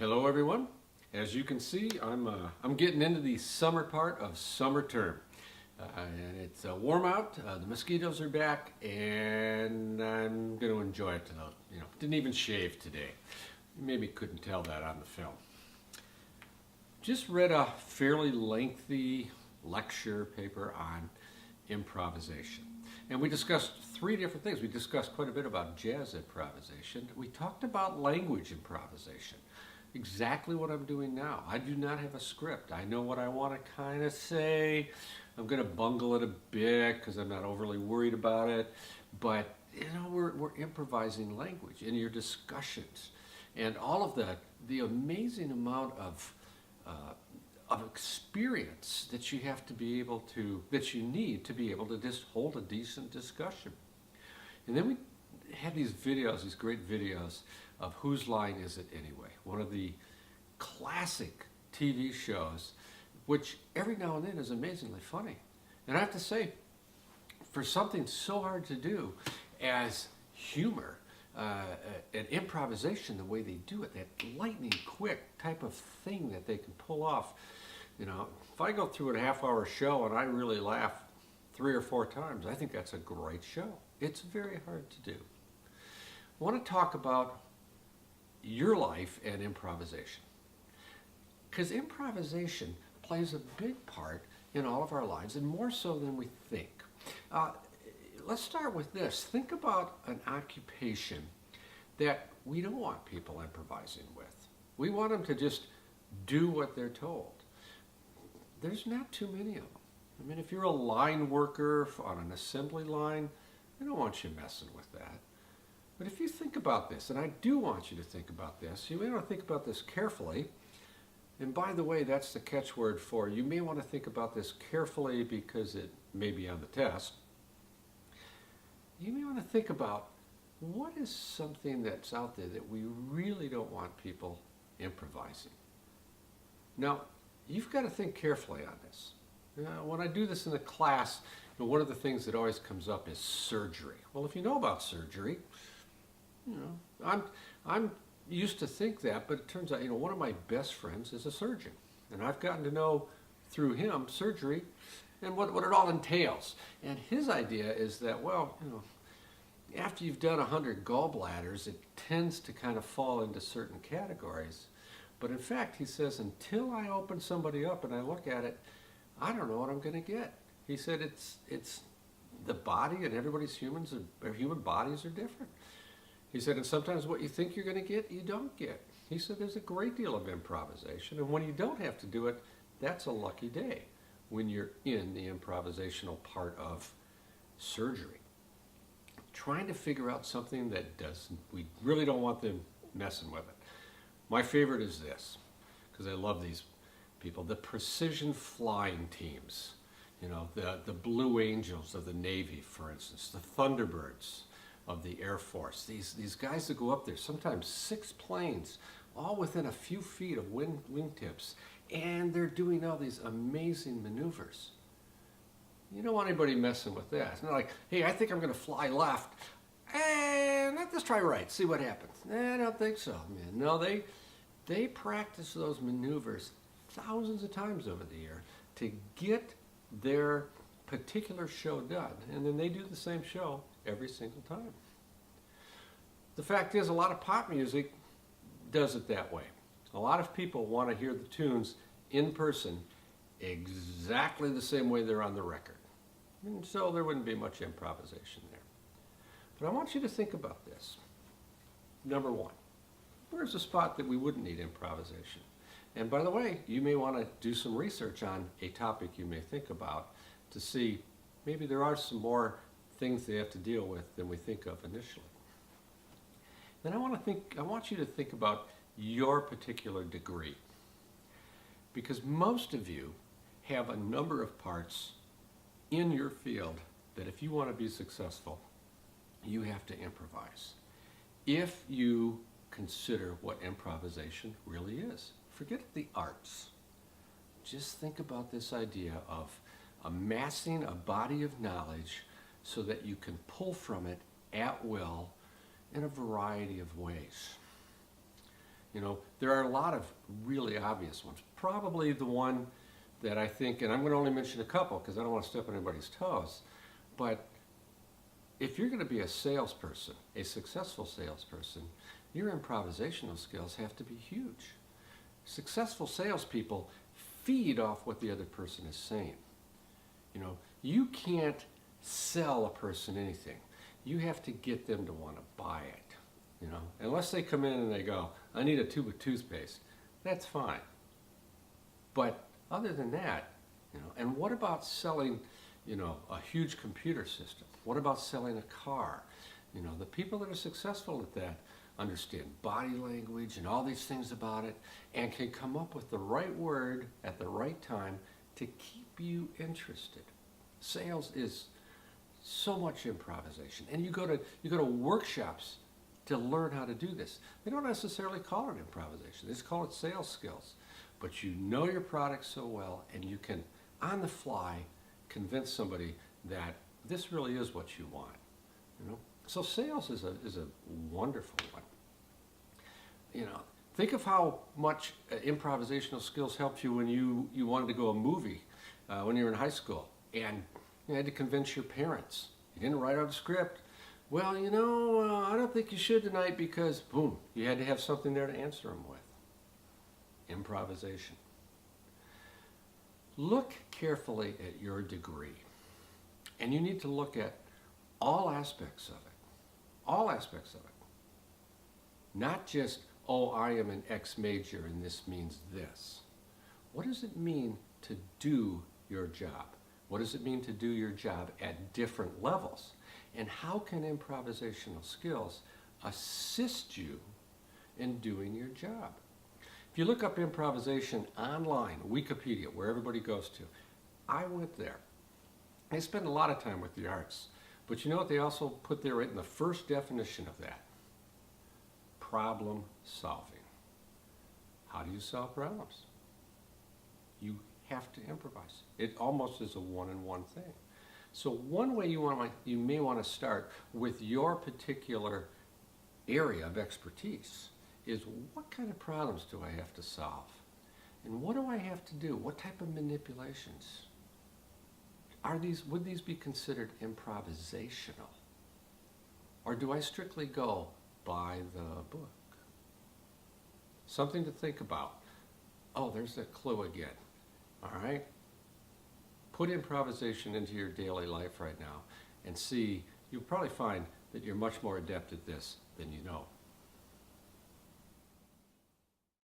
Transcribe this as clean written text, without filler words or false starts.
Hello everyone. As you can see, I'm getting into the summer part of summer term. And it's warm out, the mosquitoes are back, and I'm going to enjoy it. Didn't even shave today. Maybe couldn't tell that on the film. Just read a fairly lengthy lecture paper on improvisation. And we discussed three different things. We discussed quite a bit about jazz improvisation. We talked about language improvisation. Exactly what I'm doing now. I do not have a script. I know what I want to kind of say. I'm going to bungle it a bit because I'm not overly worried about it. But, we're improvising language in your discussions. And all of the amazing amount of experience that you have to be able to, that you need to be able to just hold a decent discussion. And then we had these videos, these great videos of Whose Line Is It Anyway? One of the classic TV shows, which every now and then is amazingly funny. And I have to say, for something so hard to do as humor and improvisation, the way they do it, that lightning quick type of thing that they can pull off, if I go through a half-hour show and I really laugh 3 or 4 times, I think that's a great show. It's very hard to do. I want to talk about your life and improvisation. Because improvisation plays a big part in all of our lives, and more so than we think. Let's start with this. Think about an occupation that we don't want people improvising with. We want them to just do what they're told. There's not too many of them. I mean, if you're a line worker on an assembly line, I don't want you messing with that. But if you think about this, and I do want you to think about this, you may want to think about this carefully. And by the way, that's the catchword for you may want to think about this carefully because it may be on the test. You may want to think about what is something that's out there that we really don't want people improvising. Now, you've got to think carefully on this. When I do this in a class, one of the things that always comes up is surgery. Well, if you know about surgery, I'm used to think that, but it turns out, one of my best friends is a surgeon. And I've gotten to know through him surgery and what it all entails. And his idea is that, after you've done 100 gallbladders, it tends to kind of fall into certain categories. But in fact, he says, until I open somebody up and I look at it, I don't know what I'm going to get. He said it's the body, and everybody's human bodies are different. He said, and sometimes what you think you're going to get, you don't get. He said there's a great deal of improvisation, and when you don't have to do it, that's a lucky day when you're in the improvisational part of surgery. Trying to figure out something that we really don't want them messing with it. My favorite is this, because I love these people, the precision flying teams. The Blue Angels of the Navy, for instance, the Thunderbirds of the Air Force. These guys that go up there, sometimes 6 planes, all within a few feet of wingtips, and they're doing all these amazing maneuvers. You don't want anybody messing with that. It's not like, hey, I think I'm going to fly left, and let's try right, see what happens. I don't think so, man. No, they practice those maneuvers thousands of times over the year to get their particular show done, and then they do the same show every single time. The fact is, a lot of pop music does it that way. A lot of people want to hear the tunes in person exactly the same way they're on the record. And so there wouldn't be much improvisation there. But I want you to think about this. Number one, where's a spot that we wouldn't need improvisation? And by the way, you may want to do some research on a topic you may think about to see maybe there are some more things they have to deal with than we think of initially. Then I want you to think about your particular degree. Because most of you have a number of parts in your field that if you want to be successful, you have to improvise. If you consider what improvisation really is. Forget the arts. Just think about this idea of amassing a body of knowledge so that you can pull from it at will in a variety of ways. There are a lot of really obvious ones. Probably the one that I think, and I'm going to only mention a couple because I don't want to step on anybody's toes, but if you're going to be a salesperson, a successful salesperson, your improvisational skills have to be huge. Successful salespeople feed off what the other person is saying. You can't sell a person anything. You have to get them to want to buy it. Unless they come in and they go, I need a tube of toothpaste. That's fine. But other than that, and what about selling, a huge computer system? What about selling a car? The people that are successful at that understand body language and all these things about it and can come up with the right word at the right time to keep you interested. Sales is so much improvisation. And you go to workshops to learn how to do this. They don't necessarily call it improvisation. They just call it sales skills. But you know your product so well, and you can, on the fly, convince somebody that this really is what you want. So sales is a wonderful one. Think of how much improvisational skills helped you when you wanted to go a movie when you were in high school, and you had to convince your parents. You didn't write out a script. Well, I don't think you should tonight because, boom, you had to have something there to answer them with. Improvisation. Look carefully at your degree, and you need to look at all aspects of it. All aspects of it. Not just, oh, I am an X major and this means this. What does it mean to do your job? What does it mean to do your job at different levels? And how can improvisational skills assist you in doing your job? If you look up improvisation online, Wikipedia, where everybody goes to, I went there. I spend a lot of time with the arts. But you know what they also put there in the first definition of that? Problem solving. How do you solve problems? You have to improvise. It almost is a one-on-one thing. So one way you may want to start with your particular area of expertise is, what kind of problems do I have to solve? And what do I have to do? What type of manipulations? Would these be considered improvisational? Or do I strictly go by the book? Something to think about. Oh, there's that clue again. All right? Put improvisation into your daily life right now and see, you'll probably find that you're much more adept at this than you know.